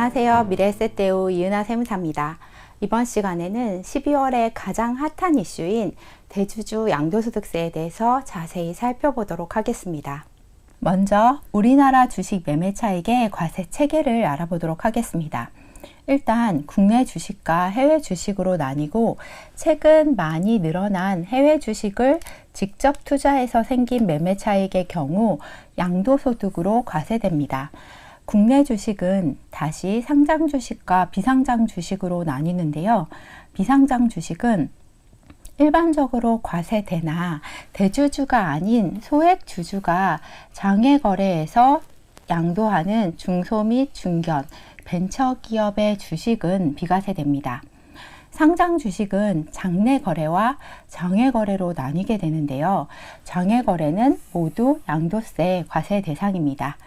안녕하세요. 미래에셋대우 이은하 세무사입니다. 이번 시간에는 12월에 가장 핫한 이슈인 대주주 양도소득세에 대해서 자세히 살펴보도록 하겠습니다. 먼저 우리나라 주식 매매 차익의 과세 체계를 알아보도록 하겠습니다. 일단 국내 주식과 해외 주식으로 나뉘고 최근 많이 늘어난 해외 주식을 직접 투자해서 생긴 매매 차익의 경우 양도소득으로 과세됩니다. 국내 주식은 다시 상장 주식과 비상장 주식으로 나뉘는데요. 비상장 주식은 일반적으로 과세되나 대주주가 아닌 소액 주주가 장외 거래에서 양도하는 중소 및 중견 벤처기업의 주식은 비과세됩니다. 상장 주식은 장내 거래와 장외 거래로 나뉘게 되는데요. 장외 거래는 모두 양도세 과세 대상입니다.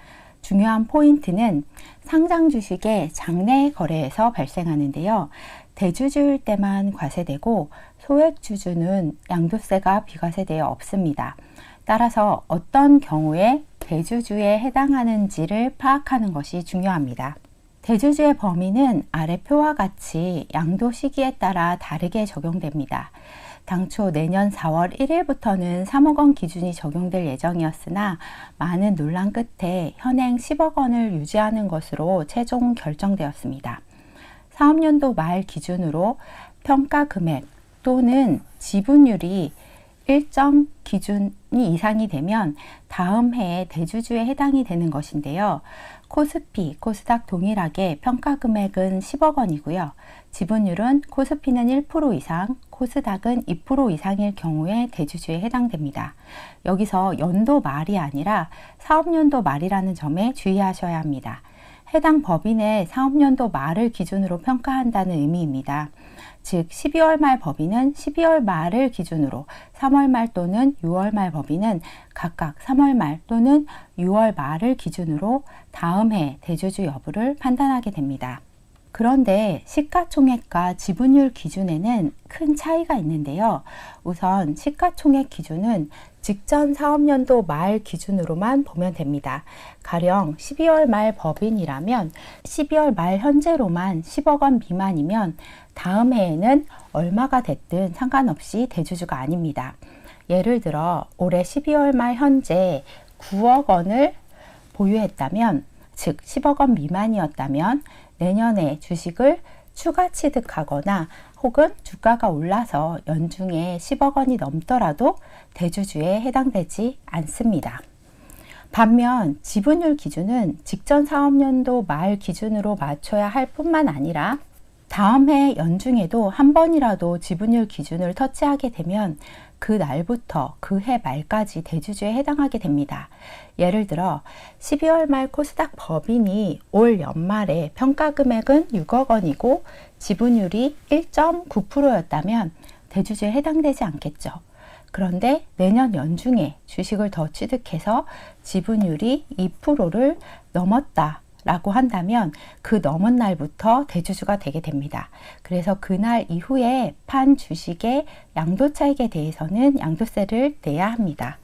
중요한 포인트는 상장 주식의 장내 거래에서 발생하는데요. 대주주일 때만 과세되고 소액 주주는 양도세가 비과세되어 없습니다. 따라서 어떤 경우에 대주주에 해당하는지를 파악하는 것이 중요합니다. 대주주의 범위는 아래 표와 같이 양도 시기에 따라 다르게 적용됩니다. 당초 내년 4월 1일부터는 3억 원 기준이 적용될 예정이었으나 많은 논란 끝에 현행 10억 원을 유지하는 것으로 최종 결정되었습니다. 사업연도 말 기준으로 평가 금액 또는 지분율이 일정 기준이 이상이 되면 다음 해에 대주주에 해당이 되는 것인데요. 코스피, 코스닥 동일하게 평가 금액은 10억 원이고요. 지분율은 코스피는 1% 이상, 코스닥은 2% 이상일 경우에 대주주에 해당됩니다. 여기서 연도 말이 아니라 사업연도 말이라는 점에 주의하셔야 합니다. 해당 법인의 사업연도 말을 기준으로 평가한다는 의미입니다. 즉 12월 말 법인은 12월 말을 기준으로 3월 말 또는 6월 말 법인은 각각 3월 말 또는 6월 말을 기준으로 다음 해 대주주 여부를 판단하게 됩니다. 그런데 시가총액과 지분율 기준에는 큰 차이가 있는데요. 우선 시가총액 기준은 직전 사업연도 말 기준으로만 보면 됩니다. 가령 12월 말 법인이라면 12월 말 현재로만 10억 원 미만이면 다음 해에는 얼마가 됐든 상관없이 대주주가 아닙니다. 예를 들어 올해 12월 말 현재 9억 원을 보유했다면, 즉 10억 원 미만이었다면 내년에 주식을 추가 취득하거나 혹은 주가가 올라서 연중에 10억 원이 넘더라도 대주주에 해당되지 않습니다. 반면 지분율 기준은 직전 사업연도 말 기준으로 맞춰야 할 뿐만 아니라 다음 해 연중에도 한 번이라도 지분율 기준을 터치하게 되면 그 날부터 그 해 말까지 대주주에 해당하게 됩니다. 예를 들어 12월 말 코스닥 법인이 올 연말에 평가 금액은 6억 원이고 지분율이 1.9%였다면 대주주에 해당되지 않겠죠. 그런데 내년 연중에 주식을 더 취득해서 지분율이 2%를 넘었다 라고 한다면 그 넘은 날부터 대주주가 되게 됩니다. 그래서 그날 이후에 판 주식의 양도차익에 대해서는 양도세를 내야 합니다.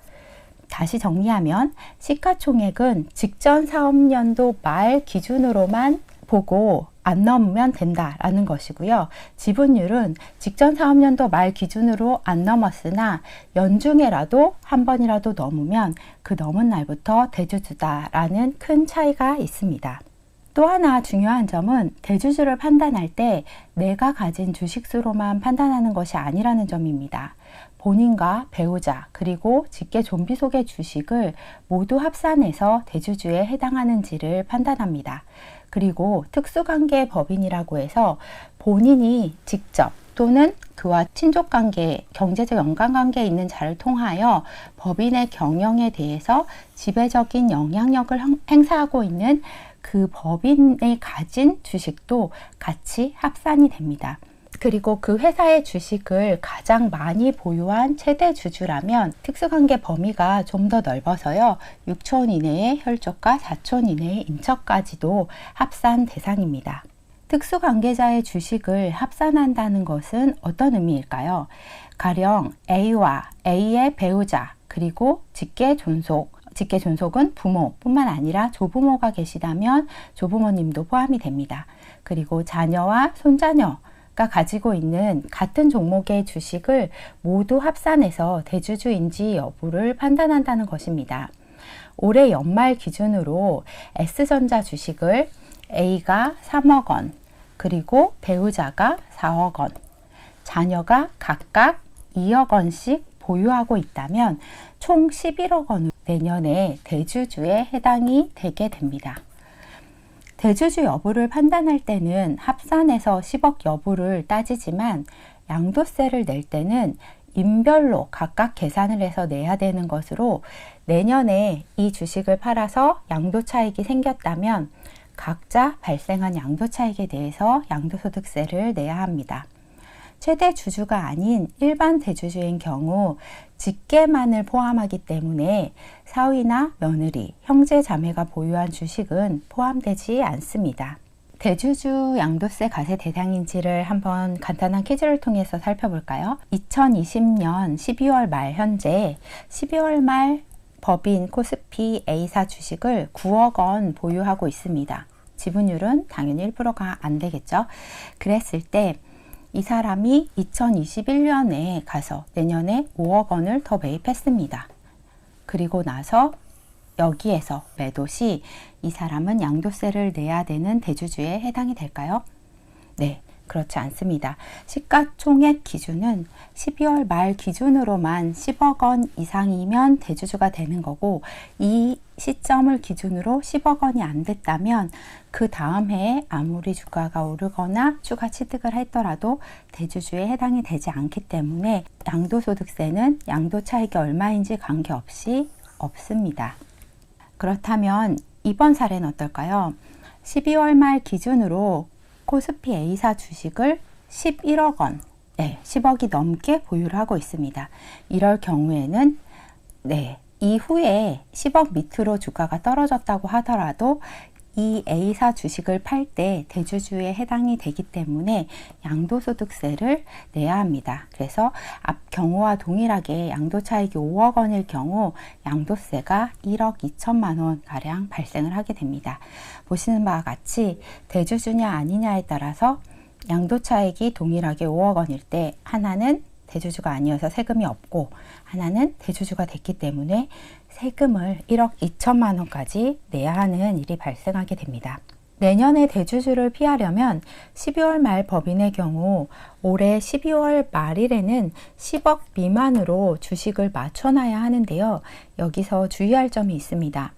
다시 정리하면 시가총액은 직전 사업연도 말 기준으로만 보고 안 넘으면 된다라는 것이고요. 지분율은 직전 사업연도 말 기준으로 안 넘었으나 연중에라도 한 번이라도 넘으면 그 넘은 날부터 대주주다라는 큰 차이가 있습니다. 또 하나 중요한 점은 대주주를 판단할 때 내가 가진 주식수로만 판단하는 것이 아니라는 점입니다. 본인과 배우자 그리고 직계 좀비 속의 주식을 모두 합산해서 대주주에 해당하는지를 판단합니다. 그리고 특수관계 법인이라고 해서 본인이 직접 또는 그와 친족관계, 경제적 연관관계에 있는 자를 통하여 법인의 경영에 대해서 지배적인 영향력을 행사하고 있는 그 법인이 가진 주식도 같이 합산이 됩니다. 그리고 그 회사의 주식을 가장 많이 보유한 최대 주주라면 특수관계 범위가 좀 더 넓어서요. 6촌 이내의 혈족과 4촌 이내의 인척까지도 합산 대상입니다. 특수관계자의 주식을 합산한다는 것은 어떤 의미일까요? 가령 A와 A의 배우자 그리고 직계 존속 직계 존속은 부모뿐만 아니라 조부모가 계시다면 조부모님도 포함이 됩니다. 그리고 자녀와 손자녀가 가지고 있는 같은 종목의 주식을 모두 합산해서 대주주인지 여부를 판단한다는 것입니다. 올해 연말 기준으로 S전자 주식을 A가 3억 원, 그리고 배우자가 4억 원, 자녀가 각각 2억 원씩 보유하고 있다면 총 11억 원으로 내년에 대주주에 해당이 되게 됩니다. 대주주 여부를 판단할 때는 합산해서 10억 여부를 따지지만 양도세를 낼 때는 인별로 각각 계산을 해서 내야 되는 것으로 내년에 이 주식을 팔아서 양도차익이 생겼다면 각자 발생한 양도차익에 대해서 양도소득세를 내야 합니다. 최대 주주가 아닌 일반 대주주인 경우 직계만을 포함하기 때문에 사위나 며느리, 형제, 자매가 보유한 주식은 포함되지 않습니다. 대주주 양도세 과세 대상인지를 한번 간단한 퀴즈를 통해서 살펴볼까요? 2020년 12월 말 현재 12월 말 법인 코스피 A사 주식을 9억 원 보유하고 있습니다. 지분율은 당연히 1%가 안 되겠죠. 그랬을 때 이 사람이 2021년에 가서 내년에 5억 원을 더 매입했습니다. 그리고 나서 여기에서 매도 시 이 사람은 양도세를 내야 되는 대주주에 해당이 될까요? 네, 그렇지 않습니다. 시가총액 기준은 12월 말 기준으로만 10억 원 이상이면 대주주가 되는 거고, 이 시점을 기준으로 10억 원이 안 됐다면 그 다음 해에 아무리 주가가 오르거나 추가 취득을 했더라도 대주주에 해당이 되지 않기 때문에 양도소득세는 양도차익이 얼마인지 관계없이 없습니다. 그렇다면 이번 사례는 어떨까요? 12월 말 기준으로 코스피 A사 주식을 11억 원, 10억이 넘게 보유를 하고 있습니다. 이럴 경우에는 이후에 10억 밑으로 주가가 떨어졌다고 하더라도 이 A사 주식을 팔 때 대주주에 해당이 되기 때문에 양도소득세를 내야 합니다. 그래서 앞 경우와 동일하게 양도차익이 5억 원일 경우 양도세가 1억 2천만 원 가량 발생을 하게 됩니다. 보시는 바와 같이 대주주냐 아니냐에 따라서 양도차익이 동일하게 5억 원일 때 하나는 대주주가 아니어서 세금이 없고 하나는 대주주가 됐기 때문에 세금을 1억 2천만 원까지 내야 하는 일이 발생하게 됩니다. 내년에 대주주를 피하려면 12월 말 법인의 경우 올해 12월 말일에는 10억 미만으로 주식을 맞춰놔야 하는데요. 여기서 주의할 점이 있습니다.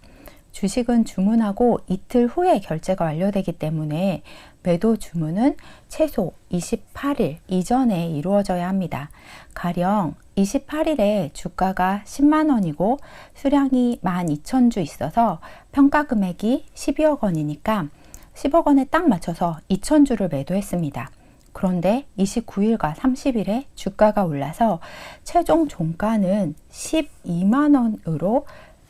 주식은 주문하고 이틀 후에 결제가 완료되기 때문에 매도 주문은 최소 28일 이전에 이루어져야 합니다. 가령 28일에 주가가 10만 원이고 수량이 12,000주 있어서 평가 금액이 12억 원이니까 10억 원에 딱 맞춰서 2,000주를 매도했습니다. 그런데 29일과 30일에 주가가 올라서 최종 종가는 12만 원으로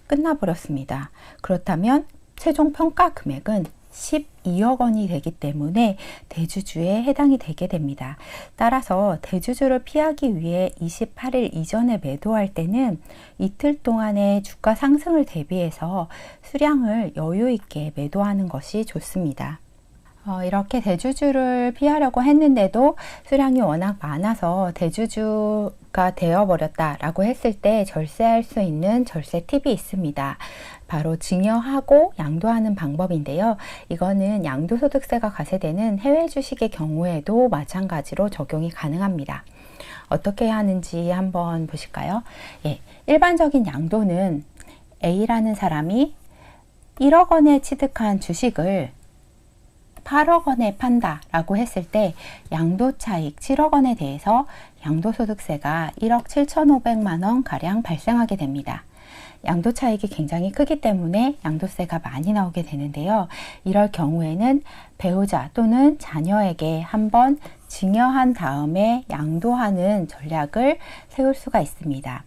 끝나버렸습니다. 그렇다면 최종 평가 금액은 12억 원이 되기 때문에 대주주에 해당이 되게 됩니다. 따라서 대주주를 피하기 위해 28일 이전에 매도할 때는 이틀 동안의 주가 상승을 대비해서 수량을 여유 있게 매도하는 것이 좋습니다. 이렇게 대주주를 피하려고 했는데도 수량이 워낙 많아서 대주주가 되어버렸다라고 했을 때 절세할 수 있는 절세 팁이 있습니다. 바로 증여하고 양도하는 방법인데요. 이거는 양도소득세가 과세되는 해외 주식의 경우에도 마찬가지로 적용이 가능합니다. 어떻게 하는지 한번 보실까요? 일반적인 양도는 A라는 사람이 1억 원에 취득한 주식을 8억 원에 판다 라고 했을 때 양도차익 7억 원에 대해서 양도소득세가 1억 7,500만 원 가량 발생하게 됩니다. 양도차익이 굉장히 크기 때문에 양도세가 많이 나오게 되는데요. 이럴 경우에는 배우자 또는 자녀에게 한번 증여한 다음에 양도하는 전략을 세울 수가 있습니다.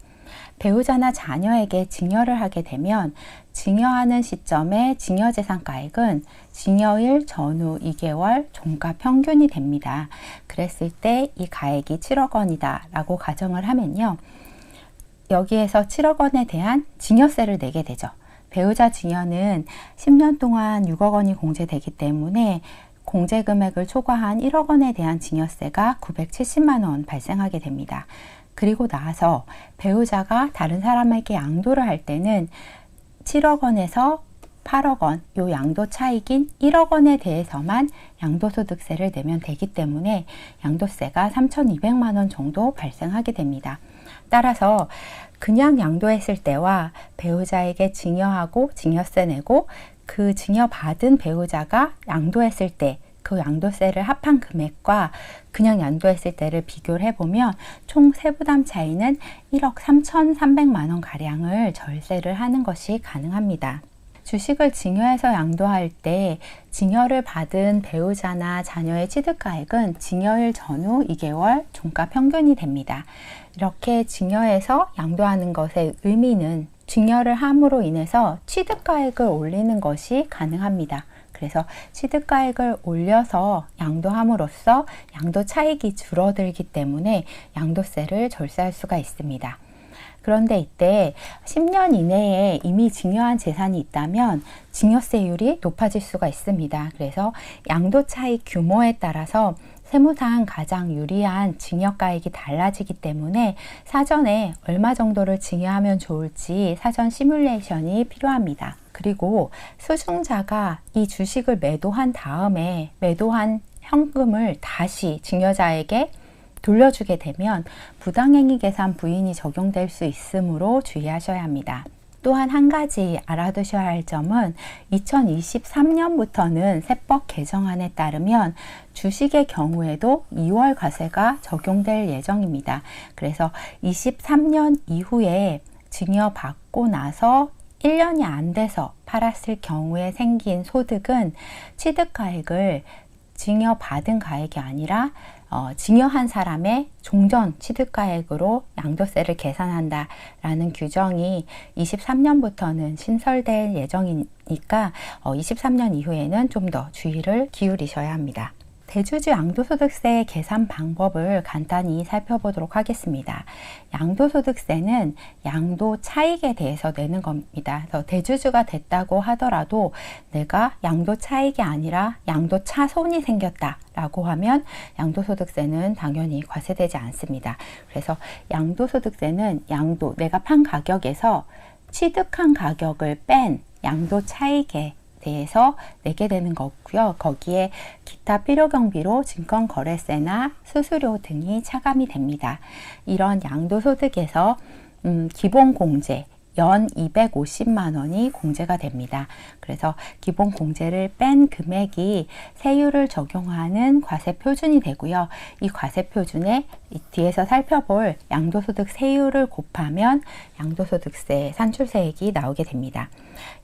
배우자나 자녀에게 증여를 하게 되면 증여하는 시점에 증여재산가액은 증여일 전후 2개월 종가 평균이 됩니다. 그랬을 때 이 가액이 7억 원이다 라고 가정을 하면요. 여기에서 7억 원에 대한 증여세를 내게 되죠. 배우자 증여는 10년 동안 6억 원이 공제되기 때문에 공제 금액을 초과한 1억 원에 대한 증여세가 970만 원 발생하게 됩니다. 그리고 나서 배우자가 다른 사람에게 양도를 할 때는 7억 원에서 8억 원, 요 양도 차익인 1억 원에 대해서만 양도소득세를 내면 되기 때문에 양도세가 3,200만 원 정도 발생하게 됩니다. 따라서 그냥 양도했을 때와 배우자에게 증여하고 증여세 내고 그 증여받은 배우자가 양도했을 때 그 양도세를 합한 금액과 그냥 양도했을 때를 비교를 해보면 총 세부담 차이는 1억 3,300만 원 가량을 절세를 하는 것이 가능합니다. 주식을 증여해서 양도할 때 증여를 받은 배우자나 자녀의 취득가액은 증여일 전후 2개월 종가 평균이 됩니다. 이렇게 증여해서 양도하는 것의 의미는 증여를 함으로 인해서 취득가액을 올리는 것이 가능합니다. 그래서 취득가액을 올려서 양도함으로써 양도 차익이 줄어들기 때문에 양도세를 절세할 수가 있습니다. 그런데 이때 10년 이내에 이미 증여한 재산이 있다면 증여세율이 높아질 수가 있습니다. 그래서 양도 차익 규모에 따라서 세무상 가장 유리한 증여가액이 달라지기 때문에 사전에 얼마 정도를 증여하면 좋을지 사전 시뮬레이션이 필요합니다. 그리고 수증자가 이 주식을 매도한 다음에 매도한 현금을 다시 증여자에게 돌려주게 되면 부당행위 계산 부인이 적용될 수 있으므로 주의하셔야 합니다. 또한 한 가지 알아두셔야 할 점은 2023년부터는 세법 개정안에 따르면 주식의 경우에도 2월 과세가 적용될 예정입니다. 그래서 23년 이후에 증여받고 나서 1년이 안 돼서 팔았을 경우에 생긴 소득은 취득가액을 증여받은 가액이 아니라 증여한 사람의 종전 취득가액으로 양도세를 계산한다라는 규정이 23년부터는 신설될 예정이니까 23년 이후에는 좀 더 주의를 기울이셔야 합니다. 대주주 양도소득세 계산 방법을 간단히 살펴보도록 하겠습니다. 양도소득세는 양도 차익에 대해서 내는 겁니다. 그래서 대주주가 됐다고 하더라도 내가 양도 차익이 아니라 양도 차손이 생겼다라고 하면 양도소득세는 당연히 과세되지 않습니다. 그래서 양도소득세는 양도, 내가 판 가격에서 취득한 가격을 뺀 양도 차익에 대해서 내게 되는 거고요. 거기에 기타 필요경비로 증권거래세나 수수료 등이 차감이 됩니다. 이런 양도소득에서 기본공제 연 250만 원이 공제가 됩니다. 그래서 기본 공제를 뺀 금액이 세율을 적용하는 과세 표준이 되고요. 이 과세 표준에 뒤에서 살펴볼 양도소득 세율을 곱하면 양도소득세 산출세액이 나오게 됩니다.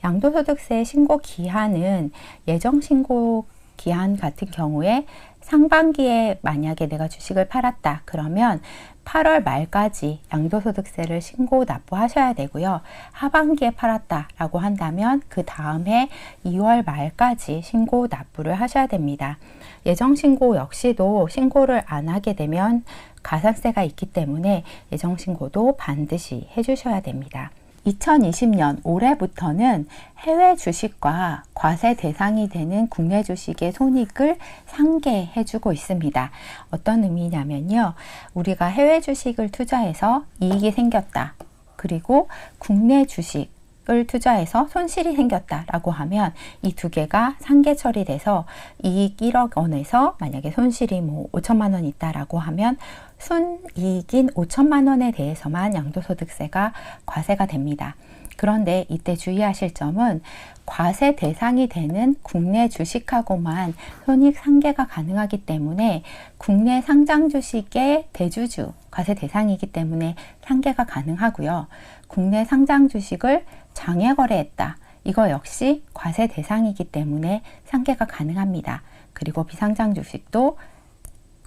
양도소득세 신고 기한은 예정신고 기한 같은 경우에 상반기에 만약에 내가 주식을 팔았다 그러면 8월 말까지 양도소득세를 신고 납부하셔야 되고요. 하반기에 팔았다라고 한다면 그 다음 해 2월 말까지 신고 납부를 하셔야 됩니다. 예정신고 역시도 신고를 안 하게 되면 가산세가 있기 때문에 예정신고도 반드시 해주셔야 됩니다. 2020년 올해부터는 해외 주식과 과세 대상이 되는 국내 주식의 손익을 상계해주고 있습니다. 어떤 의미냐면요. 우리가 해외 주식을 투자해서 이익이 생겼다. 그리고 국내 주식을 투자해서 손실이 생겼다라고 하면 이 두 개가 상계 처리돼서 이익 1억 원에서 만약에 손실이 5천만 원 있다라고 하면 순이익인 5천만 원에 대해서만 양도소득세가 과세가 됩니다. 그런데 이때 주의하실 점은 과세 대상이 되는 국내 주식하고만 손익 상계가 가능하기 때문에 국내 상장 주식의 대주주 과세 대상이기 때문에 상계가 가능하고요. 국내 상장 주식을 장외 거래했다. 이거 역시 과세 대상이기 때문에 상계가 가능합니다. 그리고 비상장 주식도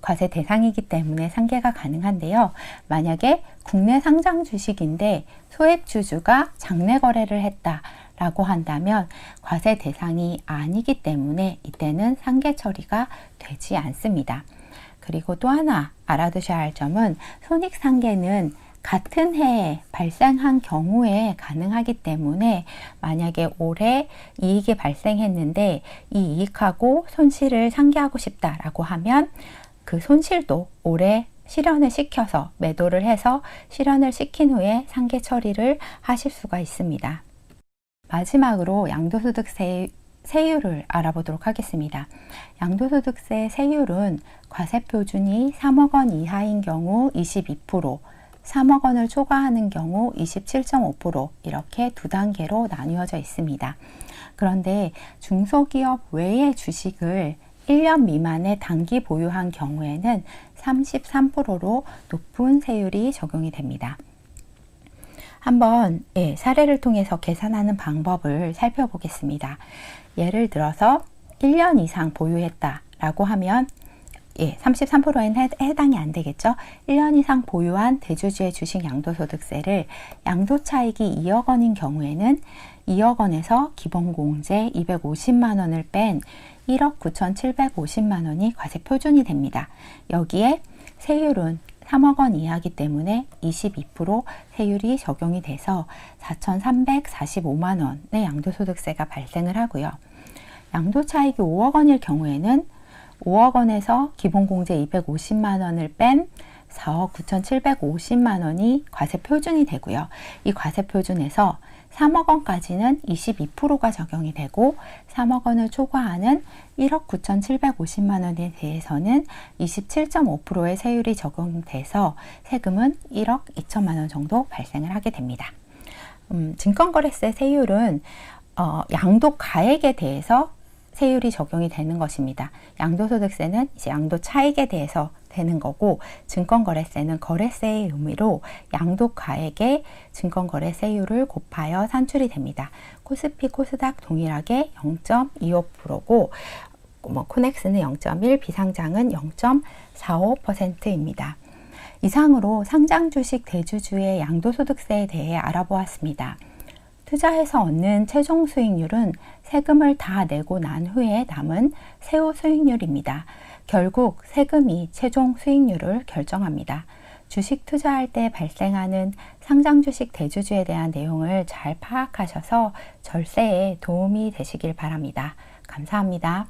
과세 대상이기 때문에 상계가 가능한데요. 만약에 국내 상장 주식인데 소액주주가 장내 거래를 했다라고 한다면 과세 대상이 아니기 때문에 이때는 상계 처리가 되지 않습니다. 그리고 또 하나 알아두셔야 할 점은 손익상계는 같은 해에 발생한 경우에 가능하기 때문에 만약에 올해 이익이 발생했는데 이 이익하고 손실을 상기하고 싶다라고 하면 그 손실도 올해 실현을 시켜서 매도를 해서 실현을 시킨 후에 상계 처리를 하실 수가 있습니다. 마지막으로 양도소득세 세율을 알아보도록 하겠습니다. 양도소득세 세율은 과세표준이 3억 원 이하인 경우 22%, 3억 원을 초과하는 경우 27.5% 이렇게 두 단계로 나뉘어져 있습니다. 그런데 중소기업 외의 주식을 1년 미만의 단기 보유한 경우에는 33%로 높은 세율이 적용이 됩니다. 한번 사례를 통해서 계산하는 방법을 살펴보겠습니다. 예를 들어서 1년 이상 보유했다라고 하면 33%에는 해당이 안 되겠죠. 1년 이상 보유한 대주주의 주식 양도소득세를 양도차익이 2억 원인 경우에는 2억 원에서 기본공제 250만 원을 뺀 1억 9,750만 원이 과세표준이 됩니다. 여기에 세율은 3억 원 이하이기 때문에 22% 세율이 적용이 돼서 4,345만 원의 양도소득세가 발생을 하고요. 양도차익이 5억 원일 경우에는 5억 원에서 기본공제 250만 원을 뺀 4억 9,750만 원이 과세표준이 되고요. 이 과세표준에서 3억 원까지는 22%가 적용이 되고 3억 원을 초과하는 1억 9,750만 원에 대해서는 27.5%의 세율이 적용돼서 세금은 1억 2천만 원 정도 발생을 하게 됩니다. 증권거래세 세율은 양도가액에 대해서 세율이 적용이 되는 것입니다. 양도소득세는 이제 양도차익에 대해서 되는 거고 증권거래세는 거래세의 의미로 양도가액에 증권거래세율을 곱하여 산출이 됩니다. 코스피, 코스닥 동일하게 0.25%고 코넥스는 0.1, 비상장은 0.45%입니다. 이상으로 상장주식 대주주의 양도소득세에 대해 알아보았습니다. 투자해서 얻는 최종 수익률은 세금을 다 내고 난 후에 남은 세후 수익률입니다. 결국 세금이 최종 수익률을 결정합니다. 주식 투자할 때 발생하는 상장주식 대주주에 대한 내용을 잘 파악하셔서 절세에 도움이 되시길 바랍니다. 감사합니다.